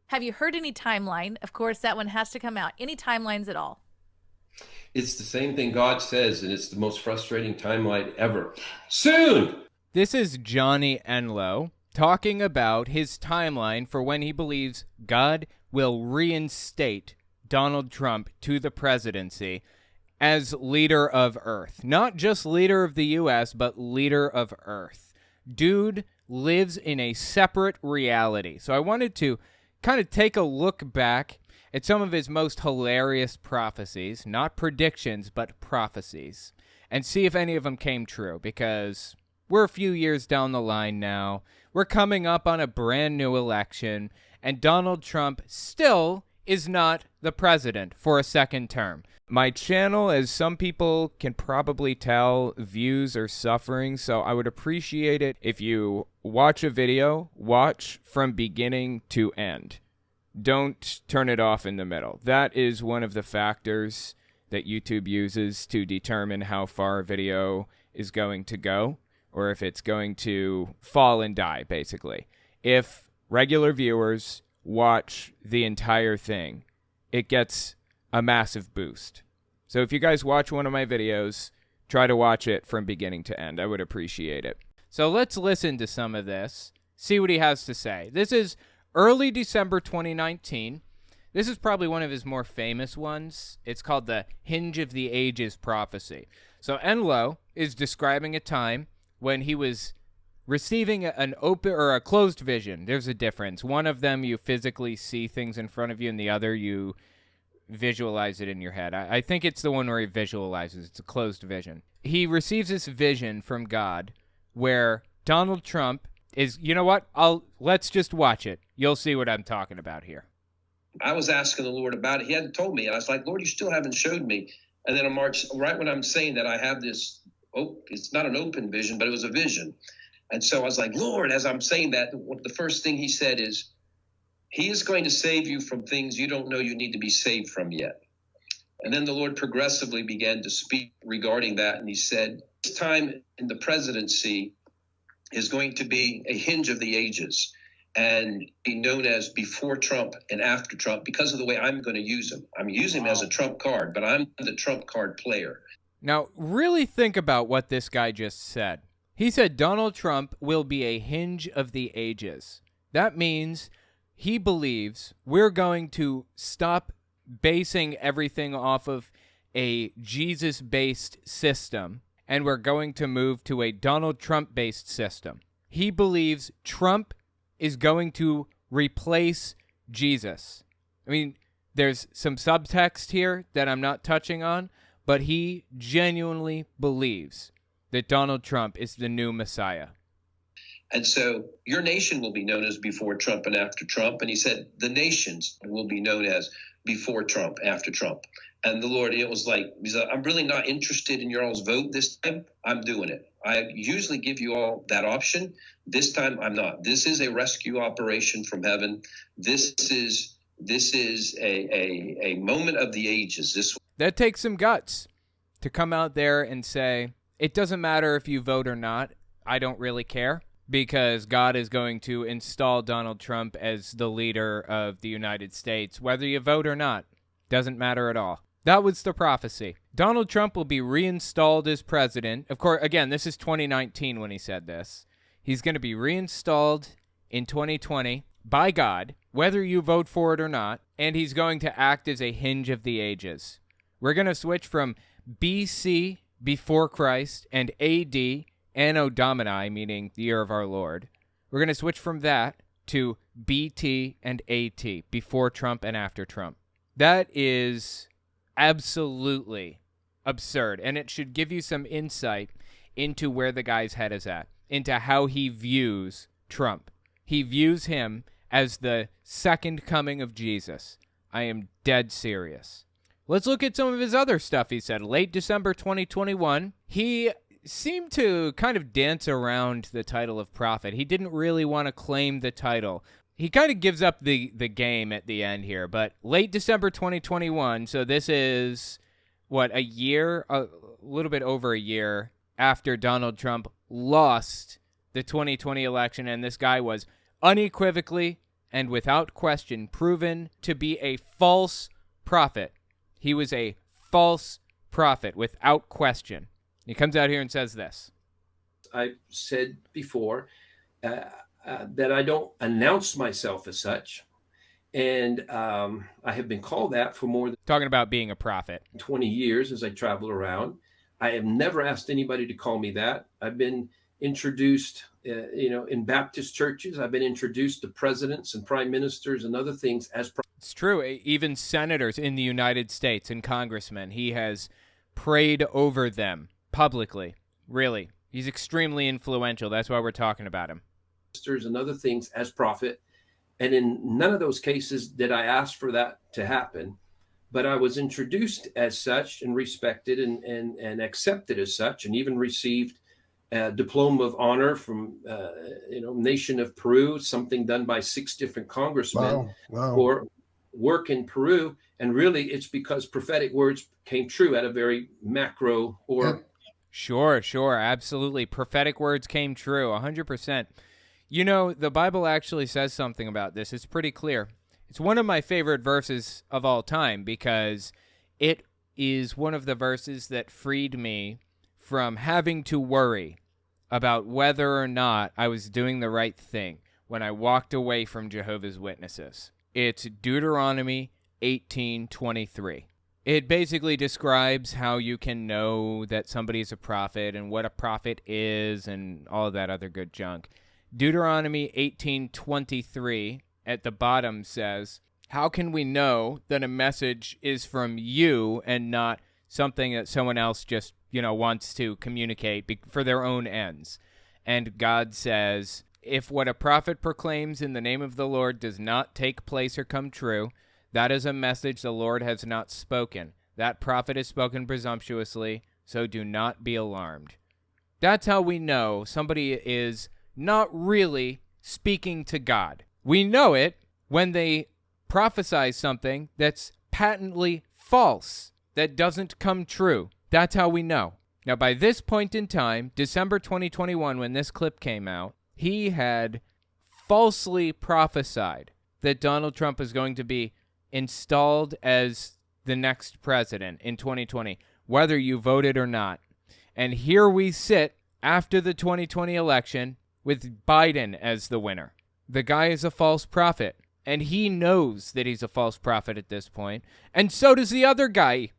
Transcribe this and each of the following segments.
Have you heard any timeline? Of course, that one has to come out. Any timelines at all? It's the same thing God says, and it's the most frustrating timeline ever. Soon! This is Johnny Enlow talking about his timeline for when he believes God will reinstate Donald Trump to the presidency as leader of Earth. Not just leader of the U.S., but leader of Earth. Dude lives in a separate reality. So I wanted to kind of take a look back at some of his most hilarious prophecies, not predictions, but prophecies, and see if any of them came true, because we're a few years down the line now. We're coming up on a brand new election, and Donald Trump still is not the president for a second term. My channel, as some people can probably tell, views are suffering, so I would appreciate it if you watch a video, watch from beginning to end. Don't turn it off in the middle. That is one of the factors that YouTube uses to determine how far a video is going to go, or if it's going to fall and die, basically. If regular viewers watch the entire thing, it gets a massive boost. So if you guys watch one of my videos, try to watch it from beginning to end. I would appreciate it. So let's listen to some of this, see what he has to say. This is early December 2019. This is probably one of his more famous ones. It's called the Hinge of the Ages prophecy. So Enlow is describing a time when he was receiving an open or a closed vision. There's a difference. One of them you physically see things in front of you, and the other you visualize it in your head. I think it's the one where he visualizes. It's a closed vision. He receives this vision from God where Donald Trump is, you know what? Let's just watch it. You'll see what I'm talking about here. I was asking the Lord about it. He hadn't told me. And I was like, Lord, you still haven't showed me. And then on March, right when I'm saying that, I have this, it's not an open vision, but it was a vision. And so I was like, Lord, as I'm saying that, the first thing he said is, he is going to save you from things you don't know you need to be saved from yet. And then the Lord progressively began to speak regarding that. And he said, this time in the presidency is going to be a hinge of the ages and be known as before Trump and after Trump because of the way I'm going to use him. I'm using him as a trump card, but I'm the trump card player. Now, really think about what this guy just said. He said Donald Trump will be a hinge of the ages. That means he believes we're going to stop basing everything off of a Jesus-based system, and we're going to move to a Donald Trump-based system. He believes Trump is going to replace Jesus. I mean, there's some subtext here that I'm not touching on, but he genuinely believes that Donald Trump is the new Messiah. And so your nation will be known as before Trump and after Trump. And he said the nations will be known as before Trump, after Trump. And the Lord, it was like, he said, I'm really not interested in your all's vote this time. I'm doing it. I usually give you all that option. This time I'm not. This is a rescue operation from heaven. This is a moment of the ages. That takes some guts to come out there and say, it doesn't matter if you vote or not. I don't really care, because God is going to install Donald Trump as the leader of the United States, whether you vote or not. Doesn't matter at all. That was the prophecy. Donald Trump will be reinstalled as president. Of course, again, this is 2019 when he said this. He's going to be reinstalled in 2020 by God, whether you vote for it or not, and he's going to act as a hinge of the ages. We're going to switch from BC, before Christ, and AD, Anno Domini, meaning the year of our Lord. We're going to switch from that to BT and AT, before Trump and after Trump. That is absolutely absurd, and it should give you some insight into where the guy's head is at, into how he views Trump. He views him as the second coming of Jesus. I am dead serious. Let's look at some of his other stuff he said. Late December 2021, he seemed to kind of dance around the title of prophet. He didn't really want to claim the title. He kind of gives up the game at the end here, but late December 2021, so this is, what, a year, a little bit over a year after Donald Trump lost the 2020 election, and this guy was unequivocally and without question proven to be a false prophet. He was a false prophet without question. He comes out here and says this. I've said before that I don't announce myself as such. And I have been called that for more than Talking about being a prophet. 20 years as I travel around. I have never asked anybody to call me that. I've been introduced, in Baptist churches. I've been introduced to presidents and prime ministers and other things as It's true. Even senators in the United States and congressmen, he has prayed over them publicly. Really. He's extremely influential. That's why we're talking about him. ministers and other things as prophet. And in none of those cases did I ask for that to happen. But I was introduced as such and respected and accepted as such, and even received a diploma of honor from, nation of Peru, something done by 6 different congressmen for work in Peru. And really, it's because prophetic words came true at a very macro or... Sure, absolutely. Prophetic words came true, 100%. You know, the Bible actually says something about this. It's pretty clear. It's one of my favorite verses of all time because it is one of the verses that freed me from having to worry about whether or not I was doing the right thing when I walked away from Jehovah's Witnesses. It's Deuteronomy 18:23. It basically describes how you can know that somebody is a prophet and what a prophet is and all of that other good junk. Deuteronomy 18:23 at the bottom says, "How can we know that a message is from you and not something that someone else just, wants to communicate for their own ends?" And God says, "If what a prophet proclaims in the name of the Lord does not take place or come true, that is a message the Lord has not spoken. That prophet has spoken presumptuously, so do not be alarmed." That's how we know somebody is not really speaking to God. We know it when they prophesy something that's patently false, that doesn't come true. That's how we know. Now, by this point in time, December 2021, when this clip came out, he had falsely prophesied that Donald Trump is going to be installed as the next president in 2020, whether you voted or not. And here we sit after the 2020 election with Biden as the winner. The guy is a false prophet, and he knows that he's a false prophet at this point. And so does the other guy,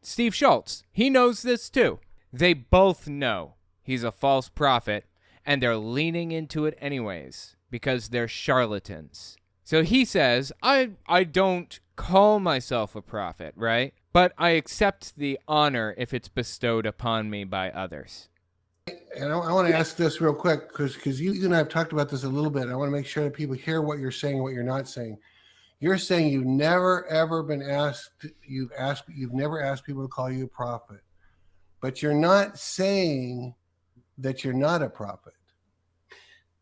Steve Schultz. He knows this too. They both know he's a false prophet, and they're leaning into it anyways because they're charlatans. So he says, I don't call myself a prophet, right? But I accept the honor if it's bestowed upon me by others. And I want to ask this real quick because you and I have talked about this a little bit. I want to make sure that people hear what you're saying and what you're not saying. You're saying you've never ever been asked. You've never asked people to call you a prophet, but you're not saying that you're not a prophet.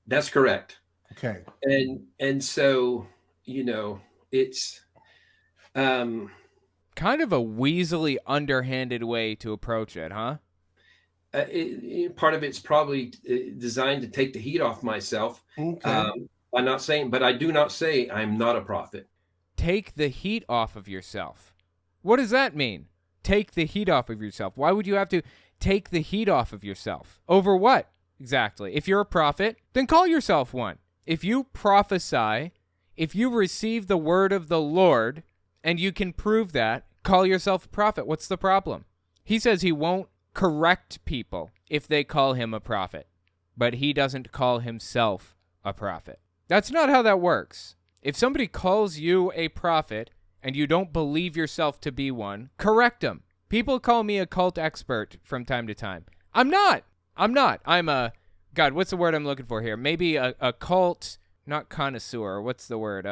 That's correct. Okay. And so, it's kind of a weaselly, underhanded way to approach it, huh? Part of it's probably designed to take the heat off myself. Okay. I'm not saying, but I do not say I'm not a prophet. Take the heat off of yourself. What does that mean? Take the heat off of yourself. Why would you have to take the heat off of yourself? Over what? Exactly. If you're a prophet, then call yourself one. If you prophesy, if you receive the word of the Lord, and you can prove that, call yourself a prophet. What's the problem? He says he won't correct people if they call him a prophet, but he doesn't call himself a prophet. That's not how that works. If somebody calls you a prophet and you don't believe yourself to be one, correct them. People call me a cult expert from time to time. I'm not. I'm a, God, what's the word I'm looking for here? Maybe a cult, not connoisseur. What's the word?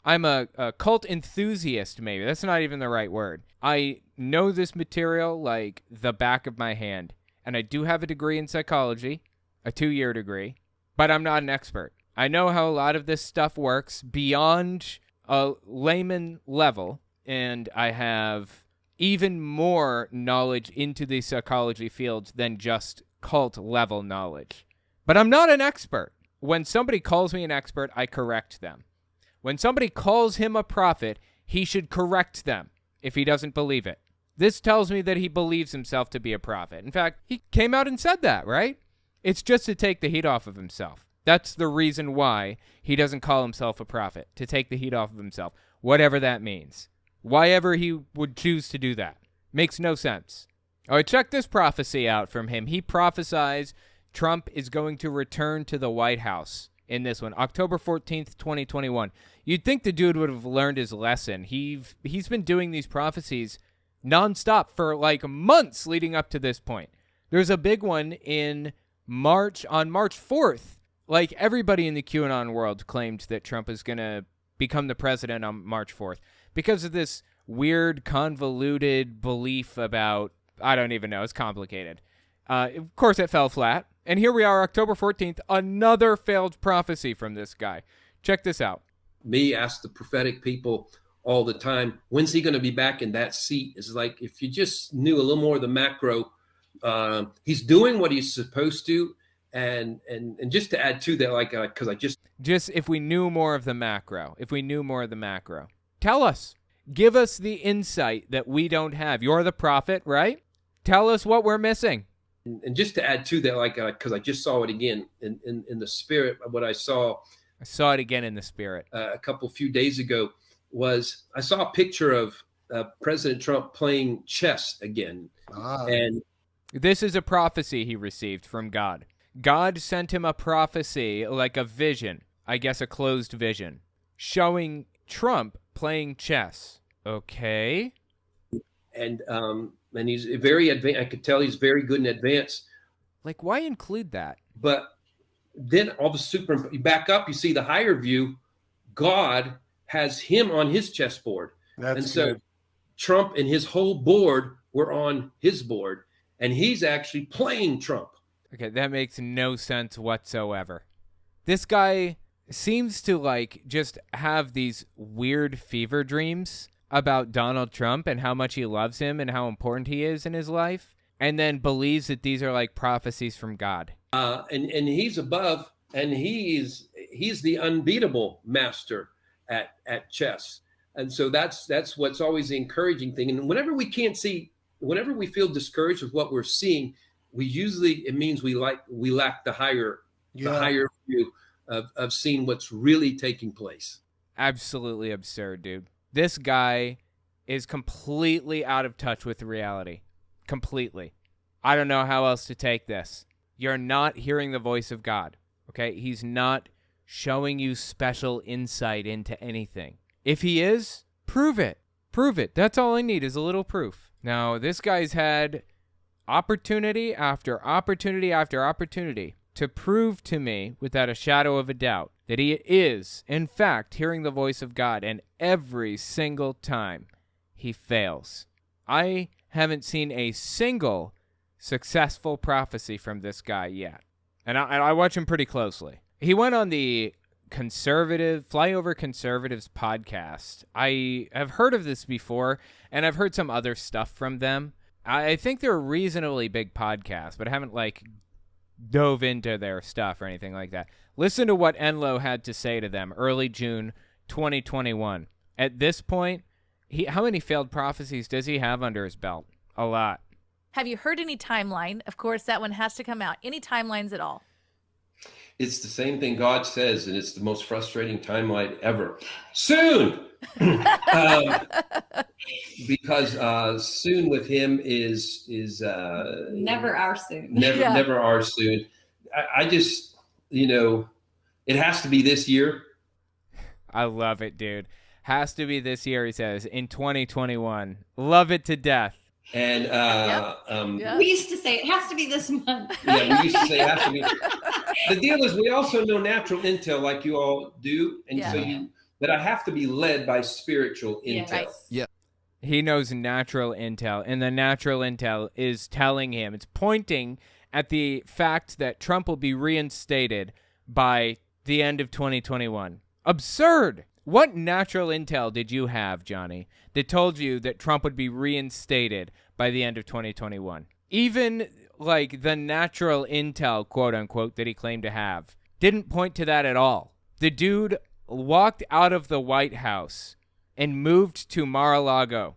I'm a cult enthusiast, maybe. That's not even the right word. I know this material like the back of my hand, and I do have a degree in psychology, a 2-year degree, but I'm not an expert. I know how a lot of this stuff works beyond a layman level, and I have even more knowledge into the psychology field than just cult level knowledge. But I'm not an expert. When somebody calls me an expert, I correct them. When somebody calls him a prophet, he should correct them if he doesn't believe it. This tells me that he believes himself to be a prophet. In fact, he came out and said that, right? It's just to take the heat off of himself. That's the reason why he doesn't call himself a prophet, to take the heat off of himself, whatever that means. Why ever he would choose to do that. Makes no sense. All right, check this prophecy out from him. He prophesies Trump is going to return to the White House in this one, October 14th, 2021. You'd think the dude would have learned his lesson. He's been doing these prophecies nonstop for like months leading up to this point. There's a big one on March 4th. Like everybody in the QAnon world claimed that Trump is going to become the president on March 4th because of this weird, convoluted belief about, I don't even know, it's complicated. Of course, it fell flat. And here we are, October 14th, another failed prophecy from this guy. Check this out. Me ask the prophetic people all the time, when's he going to be back in that seat? It's like, if you just knew a little more of the macro, he's doing what he's supposed to. And just to add to that, like, because Just if we knew more of the macro, tell us, give us the insight that we don't have. You're the prophet, right? Tell us what we're missing. And just to add to that, like, because I just saw it again in the spirit, what I saw it again in the spirit. A few days ago was I saw a picture of President Trump playing chess again. And this is a prophecy he received from God. God sent him a prophecy, like a vision, I guess a closed vision, showing Trump playing chess. Okay. And he's very advanced. I could tell he's very good in advance. Like, why include that? But then all the you back up, you see the higher view. God has him on his chessboard. So Trump and his whole board were on his board, and he's actually playing Trump. Okay, that makes no sense whatsoever. This guy seems to like just have these weird fever dreams about Donald Trump and how much he loves him and how important he is in his life, and then believes that these are like prophecies from God. And he's above, and he's the unbeatable master at chess. And so that's what's always the encouraging thing. And whenever we feel discouraged with what we're seeing, it means we lack the higher view of seeing what's really taking place. Absolutely absurd, dude. This guy is completely out of touch with reality. Completely. I don't know how else to take this. You're not hearing the voice of God, okay? He's not showing you special insight into anything. If he is, prove it. Prove it. That's all I need is a little proof. Now, this guy's had opportunity after opportunity after opportunity to prove to me without a shadow of a doubt that he is, in fact, hearing the voice of God, and every single time he fails. I haven't seen a single successful prophecy from this guy yet, and I watch him pretty closely. He went on the Flyover Conservatives podcast. I have heard of this before, and I've heard some other stuff from them. I think they're a reasonably big podcast, but I haven't dove into their stuff or anything like that. Listen to what Enlow had to say to them early June 2021. At this point, how many failed prophecies does he have under his belt? A lot. Have you heard any timeline? Of course, that one has to come out. Any timelines at all? It's the same thing God says, and it's the most frustrating timeline ever. Soon! Because soon with him is never our soon. Never our soon. I just, it has to be this year. I love it, dude. Has to be this year, he says, in 2021. Love it to death. And we used to say it has to be this month. Yeah, we used to say it has to be. The deal is we also know natural intel like you all do, and but I have to be led by spiritual intel. Right. Yeah. He knows natural intel, and the natural intel is telling him, it's pointing at the fact that Trump will be reinstated by the end of 2021. Absurd! What natural intel did you have, Johnny, that told you that Trump would be reinstated by the end of 2021? Even, the natural intel, quote-unquote, that he claimed to have, didn't point to that at all. The dude walked out of the White House and moved to Mar-a-Lago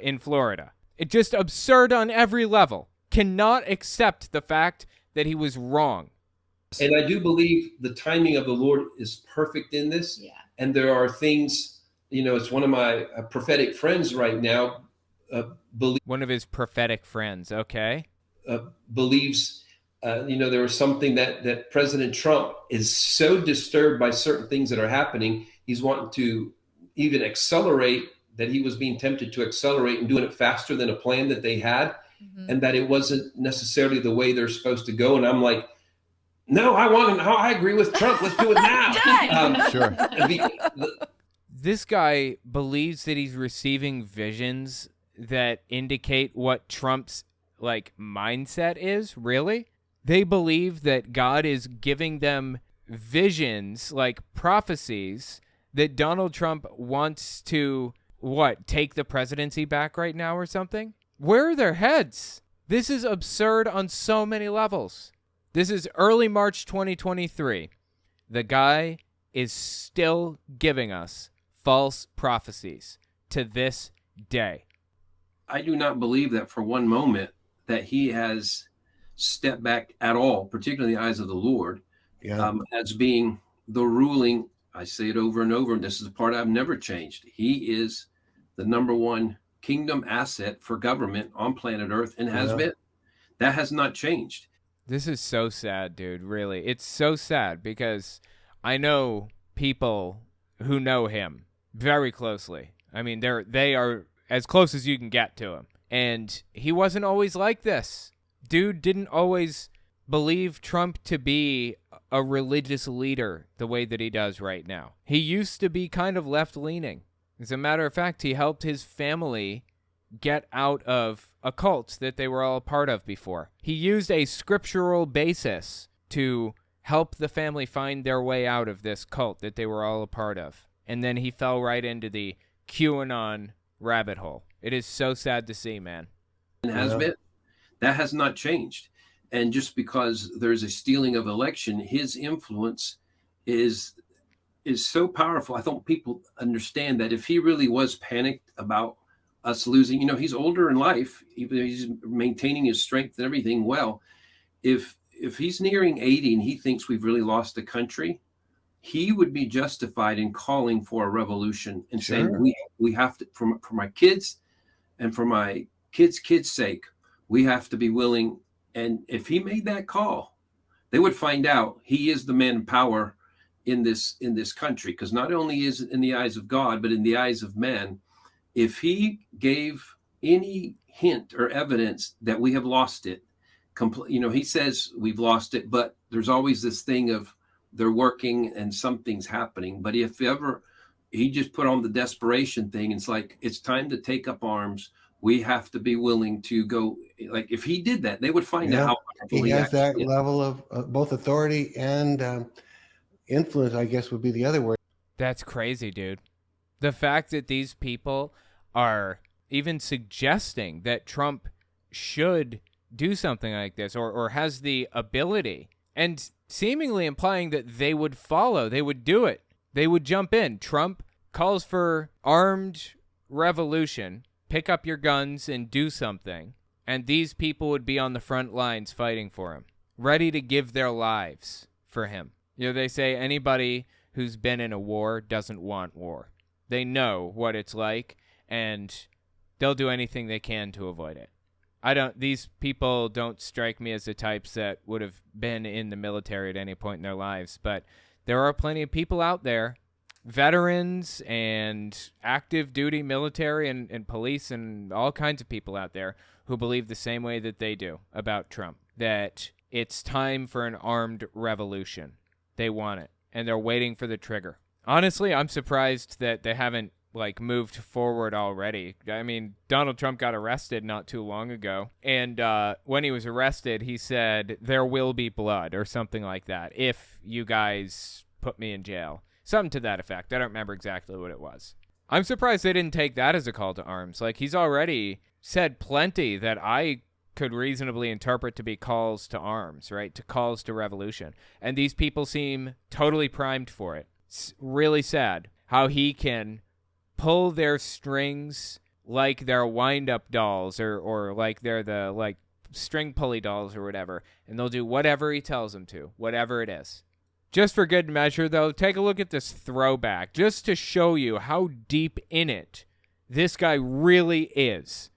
in Florida. It's just absurd on every level. Cannot accept the fact that he was wrong. And I do believe the timing of the Lord is perfect in this. Yeah. And there are things, it's one of my prophetic friends right now, one of his prophetic friends, okay? Believes, there was something that President Trump is so disturbed by certain things that are happening. He's wanting to even accelerate, that he was being tempted to accelerate and doing it faster than a plan that they had. And that it wasn't necessarily the way they're supposed to go. And I'm like, no, I agree with Trump. Let's do it now. Sure. This guy believes that he's receiving visions that indicate what Trump's mindset is. Really? They believe that God is giving them visions, like prophecies, that Donald Trump wants to, take the presidency back right now or something? Where are their heads? This is absurd on so many levels. This is early March 2023. The guy is still giving us false prophecies to this day. I do not believe that for one moment that he has stepped back at all, particularly in the eyes of the Lord, as being the ruling. I say it over and over, and this is the part I've never changed. He is the number one kingdom asset for government on planet Earth and has been. That has not changed. This is so sad, dude. Really. It's so sad because I know people who know him very closely. I mean, they are as close as you can get to him. And he wasn't always like this. Dude didn't always believe Trump to be a religious leader the way that he does right now. He used to be kind of left-leaning. As a matter of fact, he helped his family get out of a cult that they were all a part of before. He used a scriptural basis to help the family find their way out of this cult that they were all a part of. And then he fell right into the QAnon rabbit hole. It is so sad to see, man. It has been. That has not changed. And just because there's a stealing of election, his influence is so powerful. I don't people understand that if he really was panicked about us losing, he's older in life, even though he's maintaining his strength and everything well. If he's nearing 80 and he thinks we've really lost the country, he would be justified in calling for a revolution and saying we have to, for my kids and for my kids' sake, we have to be willing. And if he made that call, they would find out he is the man in power in this country. Because not only is it in the eyes of God, but in the eyes of men, if he gave any hint or evidence that we have lost it, he says we've lost it, but there's always this thing of they're working and something's happening. But if ever he just put on the desperation thing, it's like, it's time to take up arms. We have to be willing to go. Like if he did that, they would find out how powerful he has that level of both authority and influence, I guess would be the other word. That's crazy, dude. The fact that these people are even suggesting that Trump should do something like this or has the ability and seemingly implying that they would follow, they would do it, they would jump in. Trump calls for armed revolution, pick up your guns and do something, and these people would be on the front lines fighting for him, ready to give their lives for him. They say anybody who's been in a war doesn't want war. They know what it's like, and they'll do anything they can to avoid it. These people don't strike me as the types that would have been in the military at any point in their lives, but there are plenty of people out there, veterans and active duty military and police and all kinds of people out there who believe the same way that they do about Trump, that it's time for an armed revolution. They want it, and they're waiting for the trigger. Honestly, I'm surprised that they haven't moved forward already. I mean, Donald Trump got arrested not too long ago, and when he was arrested, he said, "There will be blood," or something like that, if you guys put me in jail. Something to that effect. I don't remember exactly what it was. I'm surprised they didn't take that as a call to arms. He's already said plenty that I could reasonably interpret to be calls to arms, right? To calls to revolution. And these people seem totally primed for it. It's really sad how he can pull their strings like they're wind-up dolls or like they're the like string pulley dolls or whatever, and they'll do whatever he tells them to, whatever it is. Just for good measure, though, take a look at this throwback just to show you how deep in it this guy really is.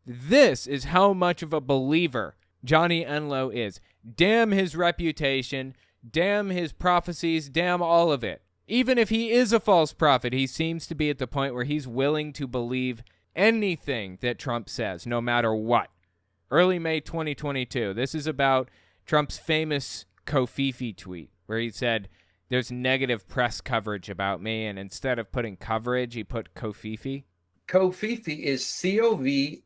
This is how much of a believer Johnny Enlow is. Damn his reputation, damn his prophecies, damn all of it. Even if he is a false prophet, he seems to be at the point where he's willing to believe anything that Trump says, no matter what. Early May 2022, this is about Trump's famous Kofifi tweet, where he said, there's negative press coverage about me, and instead of putting coverage, he put Kofifi. Kofifi is Covfefe.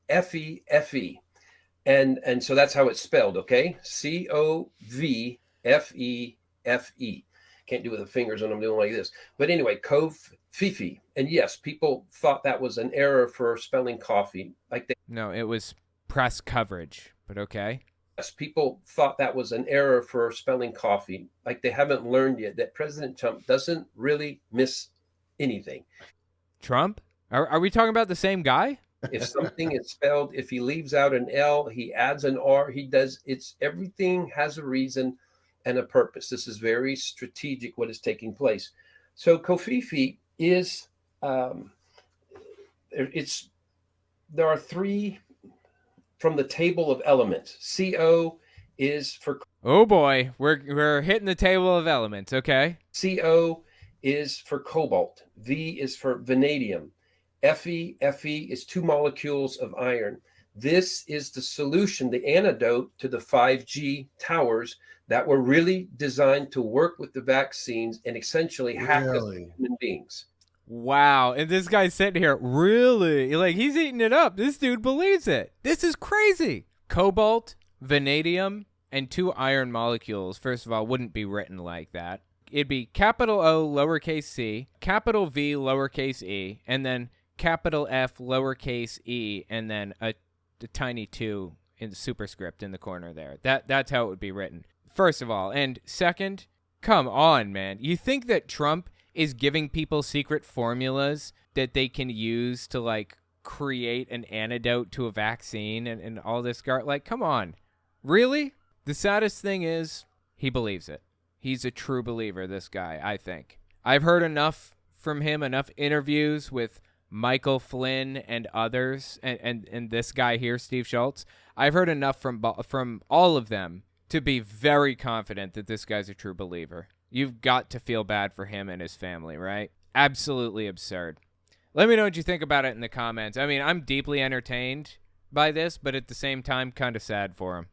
And so that's how it's spelled, okay? Covfefe. Can't do it with the fingers when I'm doing like this. But anyway, Kofifi. And yes, people thought that was an error for spelling coffee. No, it was press coverage, but okay. Yes, people thought that was an error for spelling coffee. Like they haven't learned yet that President Trump doesn't really miss anything. Trump? Are we talking about the same guy? If something is spelled, if he leaves out an L, he adds an R, everything has a reason and a purpose. This is very strategic what is taking place. So Kofifi is, there are three from the table of elements. CO is for... Oh boy, we're hitting the table of elements, okay. CO is for cobalt. V is for vanadium. Fe is 2 molecules of iron. This is the solution, the antidote to the 5G towers that were really designed to work with the vaccines and essentially hack us human beings. Wow. And this guy's sitting here, really? Like, he's eating it up. This dude believes it. This is crazy. Cobalt, vanadium, and 2 iron molecules, first of all, wouldn't be written like that. It'd be capital O, lowercase c, capital V, lowercase e, and then capital F, lowercase e, and then a tiny 2 in the superscript in the corner there. That's how it would be written, first of all. And second, come on, man. You think that Trump is giving people secret formulas that they can use to, like, create an antidote to a vaccine and all this like, come on. Really? The saddest thing is he believes it. He's a true believer, this guy, I think. I've heard enough from him, enough interviews with Michael Flynn and others, and this guy here, Steve Schultz. I've heard enough from all of them to be very confident that this guy's a true believer. You've got to feel bad for him and his family, right? Absolutely absurd. Let me know what you think about it in the comments. I mean, I'm deeply entertained by this, but at the same time, kind of sad for him.